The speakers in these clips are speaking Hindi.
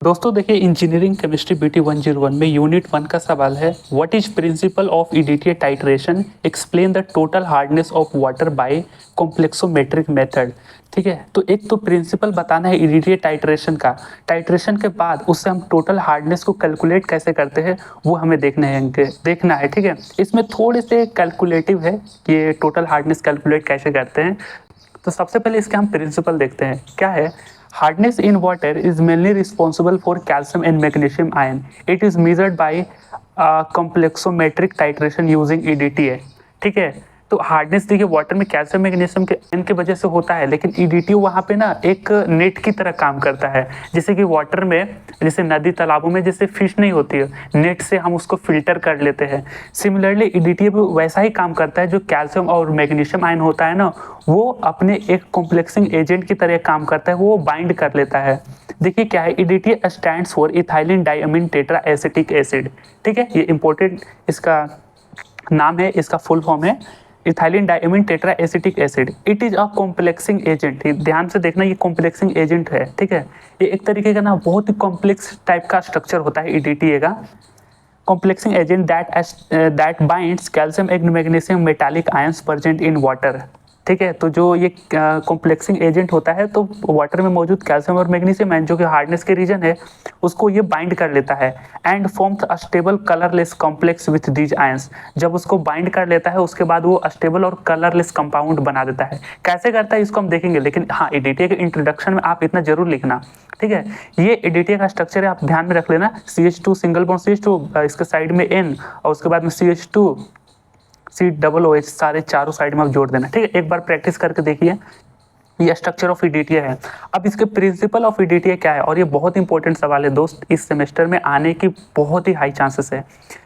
दोस्तों देखिए इंजीनियरिंग केमिस्ट्री बीटी 101 में यूनिट 1 का सवाल है what is principle of EDTA titration explain the total hardness of water bye complexometric method. ठीक है, तो एक तो प्रिंसिपल बताना है ईडीटीए टाइट्रेशन का। टाइट्रेशन के बाद उससे हम टोटल हार्डनेस को कैलकुलेट कैसे करते हैं वो हमें देखना है। ठीक है, इसमें थोड़े से कैलकुलेटिव है कि ये टोटल हार्डनेस कैलकुलेट कैसे करते हैं। तो सबसे पहले इसके हम प्रिंसिपल देखते हैं क्या है। Hardness in water is mainly responsible for calcium and magnesium ion. It is measured by complexometric titration using EDTA. ठीक है, तो हार्डनेस देखिए वाटर में कैल्शियम मैग्नीशियम के आयन की वजह से होता है, लेकिन ईडीटी वहाँ पे ना एक नेट की तरह काम करता है। जैसे कि वाटर में, जैसे नदी तालाबों में जैसे फिश नहीं होती है, नेट से हम उसको फिल्टर कर लेते हैं। सिमिलरली ईडीटी वैसा ही काम करता है। जो कैल्शियम और मैग्नीशियम आयन होता है ना, वो अपने एक कॉम्प्लेक्सिंग एजेंट की तरह काम करता है, वो बाइंड कर लेता है। देखिए क्या है, EDT stands for ethylene diamine tetra acetic acid. ठीक है, ये इंपॉर्टेंट इसका नाम है, इसका फुल फॉर्म है ethylene diamine tetra acetic acid. It is a complexing agent. ध्यान से देखना, ये कॉम्प्लेक्सिंग एजेंट है। ठीक है, ये एक तरीके का ना बहुत ही कॉम्प्लेक्स टाइप का स्ट्रक्चर होता है ईडीटीए का। Complexing agent that binds calcium and magnesium metallic ions present in water. ठीक है, तो जो ये कॉम्प्लेक्सिंग एजेंट होता है, तो वाटर में मौजूद कैल्शियम और मैग्नीशियम आयन जो कि हार्डनेस के रीजन है, उसको ये बाइंड कर लेता है and forms a stable colourless complex with these ions. जब उसको बाइंड कर लेता है उसके बाद वो स्टेबल और कलरलेस कंपाउंड बना देता है। कैसे करता है इसको हम देखेंगे, लेकिन हाँ ईडीटीए के इंट्रोडक्शन में आप इतना जरूर लिखना। ठीक है, ये ईडीटीए का स्ट्रक्चर है, आप ध्यान में रख लेना। CH2 सिंगल बॉन्ड CH2, इसके साइड में N और उसके बाद में CH2 COOH, सारे चारों साइड में आप जोड़ देना। ठीक है, एक बार प्रैक्टिस करके देखिए। ये स्ट्रक्चर ऑफ ईडीटीए है। अब इसके प्रिंसिपल ऑफ ईडीटीए क्या है, और ये बहुत इंपॉर्टेंट सवाल है दोस्त, इस सेमेस्टर में आने की बहुत ही हाई चांसेस है।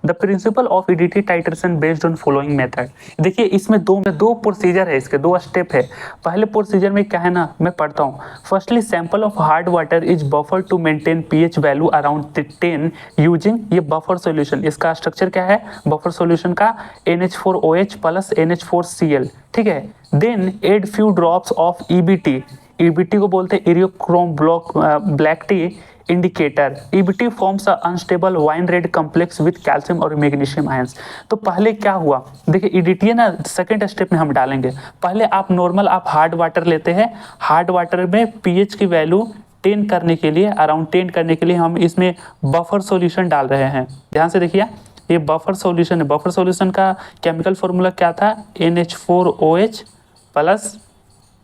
The principle of EDTA titration based on following method. देखिए इसमें दो प्रोसीजर है, इसके दो स्टेप है। पहले प्रोसीजर में क्या है ना, मैं पढ़ता हूँ। Firstly sample of hard water is buffer to maintain pH value around 10 using ये बफर सॉल्यूशन। इसका स्ट्रक्चर क्या है बफर सॉल्यूशन का, NH4OH प्लस NH4Cl। ठीक है, then add few drops of EBT. EBT को बोलते हैं eriochrome black T indicator. EBT forms a unstable wine red complex with calcium और मैग्नीशियम आयंस। तो पहले क्या हुआ, देखिए ईडीटी ना सेकंड स्टेप में हम डालेंगे। पहले आप नॉर्मल आप हार्ड वाटर लेते हैं, हार्ड वाटर में पीएच की वैल्यू 10 करने के लिए, अराउंड 10 करने के लिए हम इसमें बफर सॉल्यूशन डाल रहे हैं। ध्यान से देखिए, ये बफर सॉल्यूशन है। बफर सॉल्यूशन का केमिकल फॉर्मूला क्या था, NH4OH प्लस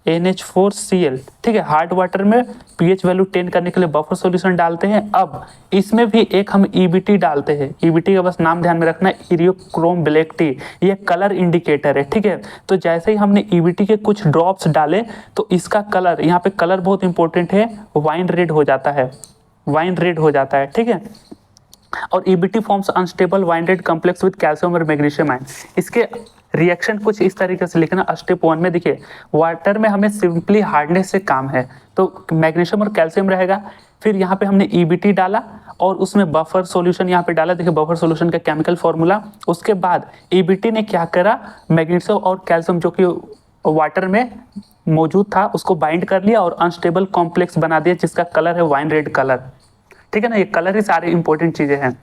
NH4Cl। ठीक है, हार्ड वाटर में पीएच वैल्यू 10 करने के लिए बफर सॉल्यूशन डालते हैं। अब इसमें भी एक हम ईबीटी डालते हैं। ईबीटी का बस नाम ध्यान में रखना, इरियोक्रोम ब्लैक टी, ये कलर इंडिकेटर है। ठीक है, तो जैसे ही हमने ईबीटी के कुछ ड्रॉप्स डाले तो इसका कलर, यहाँ पे कलर बहुत इंपॉर्टेंट है, वाइन रेड हो जाता है, वाइन रेड हो जाता है। ठीक है, और EBT forms unstable wine red complex with calcium और मैग्नीशियम आयन। इसके रिएक्शन कुछ इस तरीके से लिखना। स्टेप 1 में देखिए वाटर में हमें सिंपली हार्डनेस से काम है, तो मैग्नीशियम और कैल्शियम रहेगा। फिर यहाँ पे हमने ईबीटी डाला और उसमें बफर सॉल्यूशन यहाँ पे डाला। देखिए बफर सॉल्यूशन का केमिकल फॉर्मूला। उसके बाद ईबीटी ने क्या करा, मैग्नीशियम और कैल्शियम जो कि वाटर में मौजूद था उसको बाइंड कर लिया और अनस्टेबल कॉम्प्लेक्स बना दिया जिसका कलर है वाइन रेड कलर। ठीक है ना, ये कलर ही सारी इंपॉर्टेंट चीजें हैं।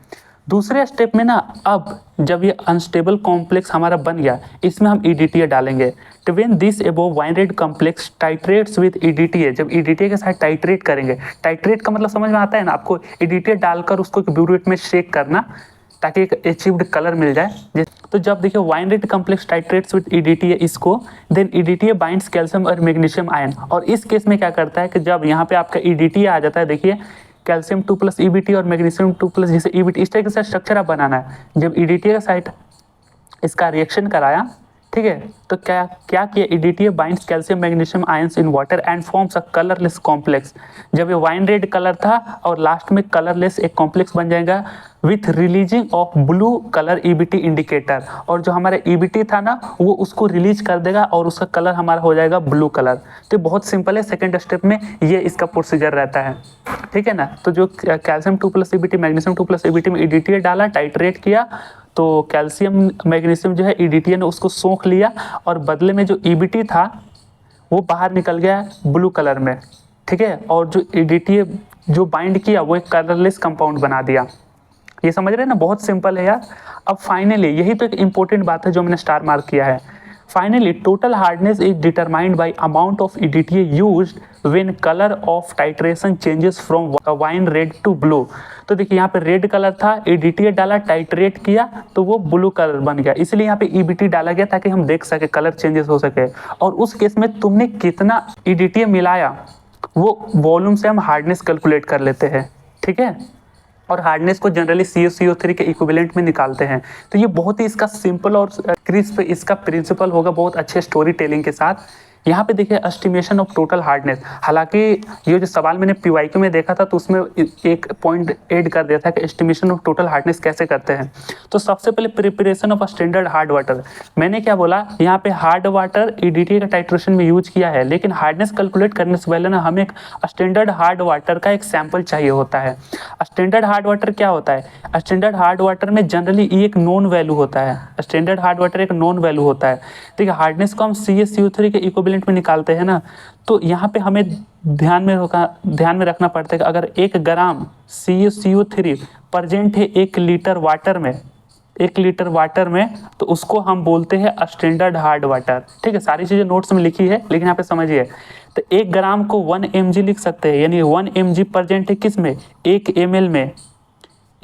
दूसरे स्टेप में ना, अब जब ये अनस्टेबल कॉम्प्लेक्स हमारा बन गया, इसमें हम ईडीटीए डालेंगे। तो when this above wine red complex titrates with EDTA, जब ईडीटीए के साथ टाइट्रेट करेंगे, टाइट्रेट का मतलब समझ में आता है ना आपको, ईडीटीए डालकर उसको ब्यूरेट में शेक करना ताकि एक अचीव्ड कलर मिल जाए। तो जब देखिए wine red complex titrates with EDTA इसको, देन ईडीटीए बाइंड्स कैल्शियम और मैग्नीशियम आयन। और इस केस में क्या करता है कि जब यहाँ पे आपका ईडीटीए आ जाता है, देखिए कैल्शियम 2 प्लस ईबीटी और मैग्नीशियम 2 प्लस जैसे ईबीटी, इस तरीके से स्ट्रक्चर आप बनाना है। जब ईडीटीए का साइड इसका रिएक्शन कराया, ठीक है, तो क्या क्या किया, EDTA binds calcium magnesium ions in water and forms a colourless complex. जब ये वाइन रेड कलर था और लास्ट में कलरलेस एक कॉम्प्लेक्स बन जाएगा with releasing of blue colour EBT indicator. और जो हमारा ईबीटी था ना, वो उसको रिलीज कर देगा और उसका कलर हमारा हो जाएगा ब्लू कलर। तो बहुत सिंपल है, सेकेंड स्टेप में ये इसका प्रोसीजर रहता है। ठीक है ना, तो जो calcium 2 plus EBT magnesium 2 plus EBT में ईडीटीए डाला, टाइट्रेट किया, तो कैल्शियम मैग्नीशियम जो है ईडीटीए ने उसको सोख लिया और बदले में जो ईबीटी था वो बाहर निकल गया ब्लू कलर में। ठीक है, और जो ईडीटीए जो बाइंड किया वो एक कलरलेस कंपाउंड बना दिया। ये समझ रहे हैं ना, बहुत सिंपल है यार। अब फाइनली यही तो एक इंपॉर्टेंट बात है जो मैंने स्टार मार्क किया है। Finally total hardness is determined by amount of EDTA used when colour of titration changes from wine red to blue. तो देखिए यहाँ पे रेड कलर था, EDTA डाला, टाइट्रेट किया तो वो ब्लू कलर बन गया, इसलिए यहाँ पे EBT डाला गया ताकि हम देख सके, कलर चेंजेस हो सके। और उस केस में तुमने कितना EDTA मिलाया वो वॉल्यूम से हम हार्डनेस कैलकुलेट कर लेते हैं, ठीक है। और हार्डनेस को जनरली CuCO3 के इक्विवेलेंट में निकालते हैं। तो ये बहुत ही इसका सिंपल और क्रिस्प इसका प्रिंसिपल होगा, बहुत अच्छे स्टोरी टेलिंग के साथ। यहाँ पे देखिए एस्टिमेशन ऑफ टोटल हार्डनेस, हालांकि ये जो सवाल मैंने PYQ में देखा था तो उसमें एक पॉइंट ऐड कर दिया था कि एस्टिमेशन ऑफ टोटल हार्डनेस कैसे करते हैं। तो सबसे पहले preparation of standard hard water, मैंने क्या बोला, यहाँ पे हार्ड वाटर EDTA का टाइट्रेशन में यूज किया है, लेकिन हार्डनेस कैलकुलेट करने से पहले ना हमें एक स्टैंडर्ड हार्ड वाटर का एक सैंपल चाहिए होता है। स्टैंडर्ड हार्ड वाटर क्या होता है, स्टैंडर्ड हार्ड वाटर में जनरली ये एक नॉन वैल्यू होता है, स्टैंडर्ड हार्ड वाटर एक नॉन वैल्यू होता है। देखिए हार्डनेस को हम CaCO3 के इक्विवेलेंट में निकालते हैं ना, तो यहाँ पे हमें ध्यान में रखना पड़ता है कि अगर 1 ग्राम CaCO3 प्रेजेंट है 1 लीटर वाटर में, 1 लीटर वाटर में, तो उसको हम बोलते हैं स्टैंडर्ड हार्ड वाटर, ठीक है। सारी चीजें नोट्स में लिखी है लेकिन यहाँ पे समझिए, तो 1 ग्राम को 1 mg लिख सकते हैं, यानी 1 mg प्रेजेंट है किस में, 1 ml में,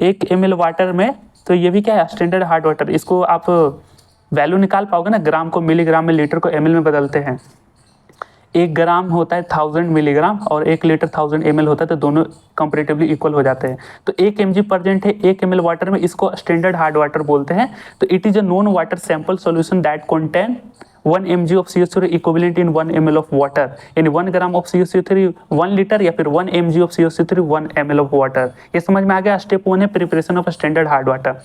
1 ml वाटर में, तो ये भी क्या है, स्टैंडर्ड हार्ड वाटर। इसको आप वैल्यू निकाल पाओगे ना, ग्राम को मिलीग्राम में, लीटर को ml में बदलते हैं। 1 ग्राम होता है 1000 मिलीग्राम और 1 लीटर 1000 ml होता है, तो दोनों कंपेरेटिवली इक्वल हो जाते हैं। तो 1 mg प्रेजेंट है 1 ml वाटर में, इसको स्टैंडर्ड हार्ड वाटर बोलते हैं। तो it is a non water sample solution that contain 1 mg of CaCO3 equivalent in 1 ml of water, यानी 1 ग्राम ऑफ CaCO3 1 लीटर या फिर 1 mg of CaCO3 1 ml of water. ये समझ में आ गया। स्टेप 1 है preparation of standard hard water.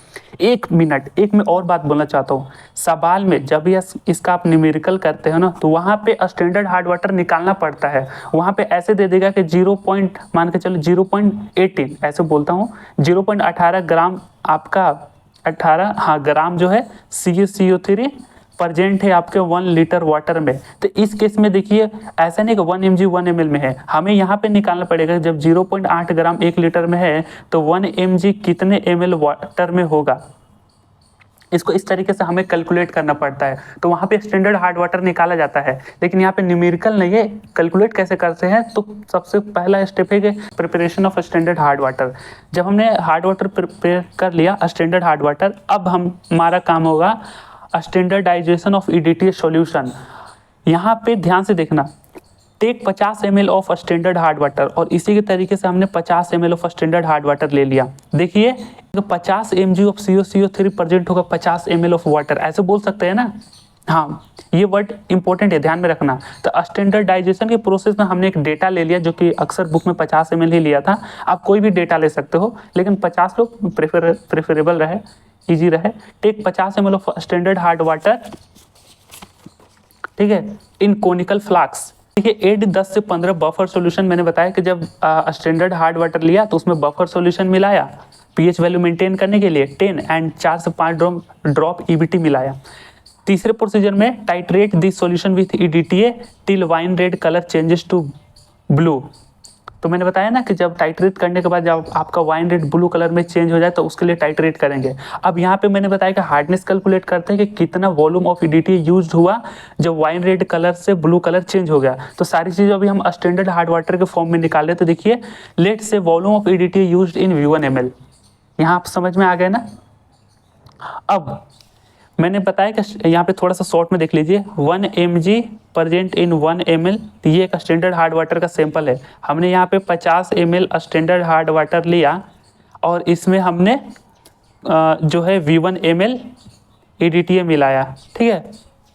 एक मैं और बात बोलना चाहता हूँ, सवाल में जब इसका आप न्यूमेरिकल करते हो ना, तो वहाँ पे स्टैंडर्ड हार्ड वाटर निकालना पड़ता है। वहाँ पे ऐसे दे देगा कि 0.18 ऐसे बोलता हूँ, 0.18 ग्राम आपका 18 ग्राम जो है CaCO3 प्रेजेंट है आपके 1 लीटर वाटर में। तो इस केस में देखिए ऐसा नहीं कि 1 mg 1 ml में है, हमें यहाँ पे निकालना पड़ेगा जब 0.8 ग्राम 1 लीटर में है तो 1 mg कितने ml वाटर में होगा, इसको इस तरीके से हमें कैलकुलेट करना पड़ता है। तो वहाँ पे स्टैंडर्ड हार्ड वाटर निकाला जाता है, लेकिन यहाँ पे न्यूमेरिकल नहीं है। कैलकुलेट कैसे करते हैं, तो सबसे पहला स्टेप है कि preparation of standard hard water. जब हमने हार्ड वाटर प्रिपेयर कर लिया स्टैंडर्ड हार्ड वाटर, अब हमारा काम होगा स्टैंडर्डाइजेशन ऑफ EDTA सॉल्यूशन। यहाँ पे ध्यान से देखना, take 50 ml of standard hard water, और इसी के तरीके से हमने 50 ml of standard hard water ले लिया। देखिए 50 mg ऑफ CaCO3 प्रेजेंट होगा 50 ml ऑफ वाटर, ऐसे बोल सकते हैं ना। हाँ, ये वर्ड इंपॉर्टेंट है, ध्यान में रखना। तो स्टैंडर्डाइजेशन के प्रोसेस में हमने एक डेटा ले लिया जो कि अक्सर बुक में 50 ml ही लिया था। आप कोई भी डेटा ले सकते हो, लेकिन 50 लोग प्रेफरेबल रहे, इजी रहे। Take 50 ml of standard hard water, ठीक है, इन कोनिकल फ्लास्क। देखिए एड 10 से 15 बफर सॉल्यूशन। मैंने बताया कि जब स्टैंडर्ड हार्ड वाटर लिया तो उसमें बफर सॉल्यूशन मिलाया पीएच वैल्यू मेंटेन करने के लिए 10 एंड 4 से 5 ड्रॉप EBT मिलाया। तीसरे प्रोसीजर में titrate this solution with EDTA till wine red colour changes to blue. तो मैंने बताया ना कि जब टाइट्रेट करने के बाद जब आपका वाइन रेड ब्लू कलर में चेंज हो जाए तो उसके लिए टाइट्रेट करेंगे। अब यहाँ पे मैंने बताया कि हार्डनेस कैलकुलेट करते हैं कि कितना वॉल्यूम ऑफ EDTA यूज्ड हुआ जब वाइन रेड कलर से ब्लू कलर चेंज हो गया। तो सारी चीज़ें अभी हम स्टैंडर्ड हार्ड वाटर के फॉर्म में निकाल रहे। तो देखिए लेट से volume of EDTA used in V1 ml, यहाँ आप समझ में आ गए ना। अब मैंने बताया कि यहाँ पे थोड़ा सा शॉर्ट में देख लीजिए, 1 mg प्रेजेंट इन 1 ml, ये एक स्टैंडर्ड हार्ड वाटर का सैंपल है। हमने यहाँ पे 50 ml स्टैंडर्ड हार्ड वाटर लिया और इसमें हमने जो है V1 ml EDTA मिलाया, ठीक है,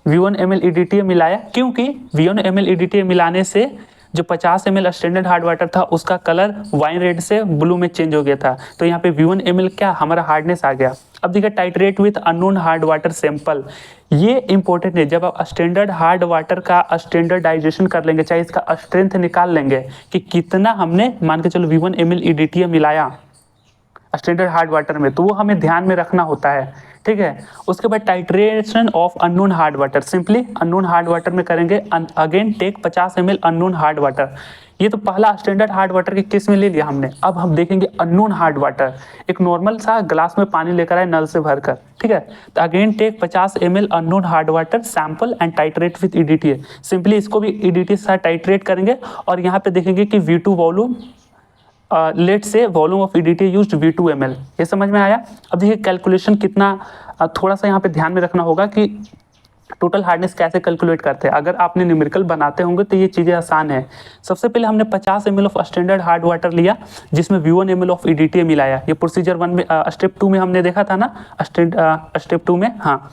V1 ml EDTA मिलाया, क्योंकि V1 ml EDTA मिलाने से जो 50 ml स्टैंडर्ड हार्ड वाटर था उसका कलर वाइन रेड से ब्लू में चेंज हो गया था। तो यहाँ पे V1 ml क्या हमारा हार्डनेस आ गया। अब देखिए titrate with unknown hard water sample, ये इंपॉर्टेंट है। जब आप स्टैंडर्ड हार्ड वाटर का स्टैंडर्डाइजेशन कर लेंगे, चाहे इसका स्ट्रेंथ निकाल लेंगे कि कितना हमने मान के चलो V1 ml EDTA मिलाया स्टैंडर्ड हार्ड वाटर में, तो वो हमें ध्यान में रखना होता है, ठीक है। उसके बाद titration of unknown hard water, simply unknown hard water में करेंगे। Again take 50 ml unknown hard water. ये तो पहला स्टैंडर्ड हार्ड वाटर के केस में ले लिया हमने। अब हम देखेंगे अननोन हार्ड वाटर। एक नॉर्मल सा ग्लास में पानी लेकर आए नल से भरकर, ठीक है। तो again take 50 ml unknown hard water sample and titrate with EDTA. Simply इसको भी ईडीटीए से टाइट्रेट करेंगे और यहाँ पे देखेंगे कि V2 वॉल्यूम, लेट से volume of EDTA used V2 ml। ये समझ में आया। अब देखिए कैलकुलेशन कितना, थोड़ा सा यहाँ पे ध्यान में रखना होगा कि टोटल हार्डनेस कैसे कैलकुलेट करते हैं। अगर आपने न्यूमेरिकल बनाते होंगे तो ये चीज़ें आसान है। सबसे पहले हमने 50 ml of standard hard water लिया जिसमें V1 ml ऑफ ईडीटीए मिलाया। ये प्रोसीजर 1 में, स्टेप 2 में हमने देखा था ना, स्टेप 2 में। हाँ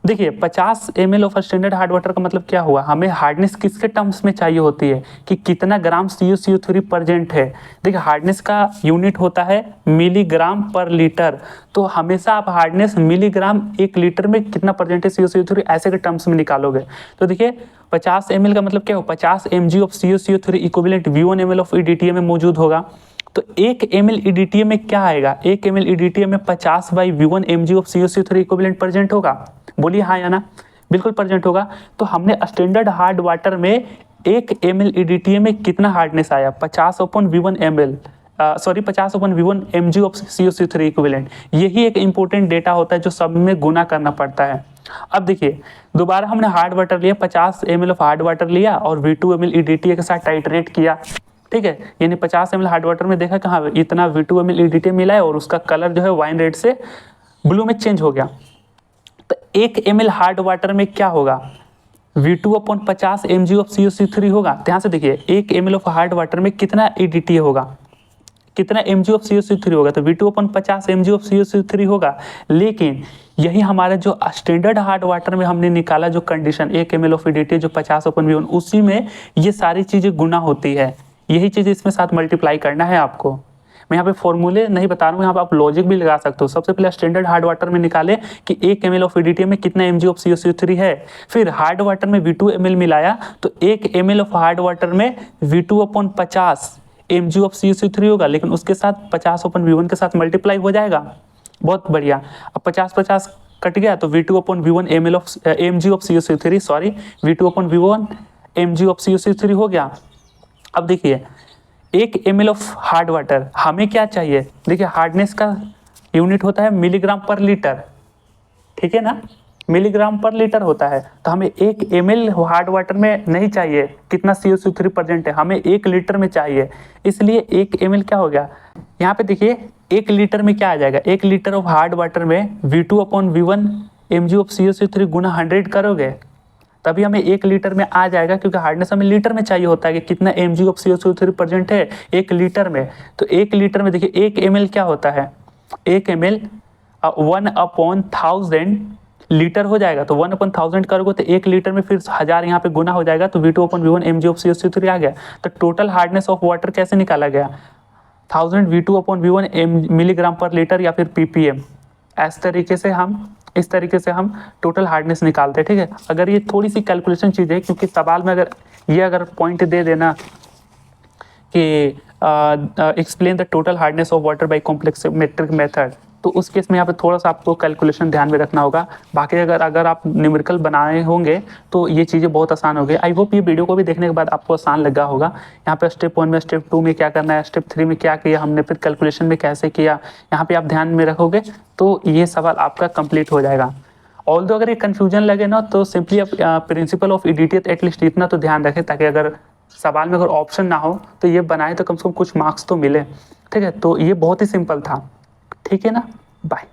देखिए 50 ml of standard hard water का मतलब क्या हुआ, हमें हार्डनेस किसके टर्म्स में चाहिए होती है कि कितना ग्राम CuCO3 प्रेजेंट है। देखिए हार्डनेस का यूनिट होता है मिलीग्राम पर लीटर, तो हमेशा आप हार्डनेस मिलीग्राम 1 लीटर में कितना प्रेजेंट है CuCO3 ऐसे के टर्म्स में निकालोगे। तो देखिए 50 ml का मतलब क्या हो, 50 mg of CuCO3 equivalent V1 ml of EDTA में मौजूद होगा। तो 1 ml ईडीटीए में क्या आएगा, 1 ml ईडीटीए में 50 by V1 mg of CuCO3 equivalent present होगा। बोलिए हाँ या ना, बिल्कुल प्रेजेंट होगा। तो हमने स्टैंडर्ड हार्ड वाटर में 1 ml ईडीटीए में कितना हार्डनेस आया, 50/V1 ml, sorry 50/V1 mg of CuCO3 equivalent. यही एक इंपॉर्टेंट डेटा होता है जो सब में गुना करना पड़ता है। अब देखिए दोबारा हमने हार्ड वाटर लिया, 50 ml ऑफ हार्ड वाटर लिया और V2 ml ईडीटीए के साथ टाइट्रेट किया, ठीक है। यानी 50 ml हार्ड वाटर में देखा कहाँ इतना V2 ml ईडीटीए मिला है और उसका कलर जो है वाइन रेड से ब्लू में चेंज हो गया। तो 1 ml हार्ड वाटर में क्या होगा, V2/50 mg ऑफ CuCO3 होगा। ध्यान से देखिए 1 ml ऑफ हार्ड वाटर में कितना ईडीटीए होगा, कितना mg ऑफ CuCO3 होगा, तो V2/50 mg ऑफ CuCO3 होगा। लेकिन यही हमारा जो स्टैंडर्ड हार्ड वाटर में हमने निकाला जो कंडीशन 1 ml ऑफ ईडीटीए जो 50/V1, उसी में ये सारी चीज़ें गुना होती है। यही चीज़ इसमें साथ मल्टीप्लाई करना है आपको। मैं यहाँ पे फॉर्मूले नहीं बता रहा हूँ, यहाँ पे आप लॉजिक भी लगा सकते हो। सबसे पहले स्टैंडर्ड हार्ड वाटर में निकाले कि 1 ml ऑफ ईडीटीए में कितना mg ऑफ CuCO3 है, फिर हार्ड वाटर में V2 ml मिलाया तो 1 ml ऑफ हार्ड वाटर में V2/50 mg ऑफ CuCO3 होगा, लेकिन उसके साथ 50/V1 के साथ मल्टीप्लाई हो जाएगा। बहुत बढ़िया। अब 50-50 कट गया तो V2/V1 mg of CuCO3, sorry V2/V1 mg of CuCO3 हो गया। अब देखिए 1 ml ऑफ हार्ड वाटर हमें क्या चाहिए, देखिए हार्डनेस का यूनिट होता है मिलीग्राम पर लीटर, ठीक है ना, मिलीग्राम पर लीटर होता है। तो हमें 1 ml हार्ड वाटर में नहीं चाहिए कितना CuCO3 प्रेजेंट है, हमें 1 लीटर में चाहिए। इसलिए 1 ml क्या हो गया, यहाँ पे देखिए 1 लीटर में क्या आ जाएगा, 1 लीटर ऑफ हार्ड वाटर में V2/V1 mg ऑफ CuCO3 गुना 100 करोगे तभी हमें 1 लीटर में आ जाएगा, क्योंकि हार्डनेस हमें लीटर में चाहिए होता है कि कितना mg ऑफ CuCO3 प्रेजेंट है 1 लीटर में। तो 1 लीटर में देखिए 1 ml क्या होता है, 1 ml 1/1000 लीटर हो जाएगा। तो 1/1000 करोगे तो 1 लीटर में फिर 1000 यहाँ पे गुना हो जाएगा, तो V2/V1 mg ऑफ CuCO3 आ गया। तो टोटल हार्डनेस ऑफ वाटर कैसे निकाला गया, 1000 V2/V1 मिलीग्राम पर लीटर या फिर ppm। इस तरीके से हम टोटल हार्डनेस निकालते हैं, ठीक है। अगर ये थोड़ी सी कैलकुलेशन चीज़ है, क्योंकि सवाल में अगर पॉइंट दे देना कि explain the total hardness of water bye complexometric method, तो उस केस में यहाँ पे थोड़ा सा आपको कैलकुलेशन ध्यान में रखना होगा। बाकी अगर आप न्यूमेरिकल बनाए होंगे तो ये चीज़ें बहुत आसान हो गई। आई होप ये वीडियो को भी देखने के बाद आपको आसान लगा होगा। यहाँ पे स्टेप 1 में, स्टेप 2 में क्या करना है, स्टेप 3 में क्या किया हमने, फिर कैलकुलेशन में कैसे किया, यहाँ पे आप ध्यान में रखोगे तो ये सवाल आपका कंप्लीट हो जाएगा। ऑल्दो अगर ये कन्फ्यूजन लगे ना तो सिंपली आप प्रिंसिपल ऑफ ईडीटीए एटलीस्ट इतना तो ध्यान रखें, ताकि अगर सवाल में अगर ऑप्शन ना हो तो ये बनाए तो कम से कम कुछ मार्क्स तो मिले, ठीक है। तो ये बहुत ही सिंपल था, ठीक है ना। बाय।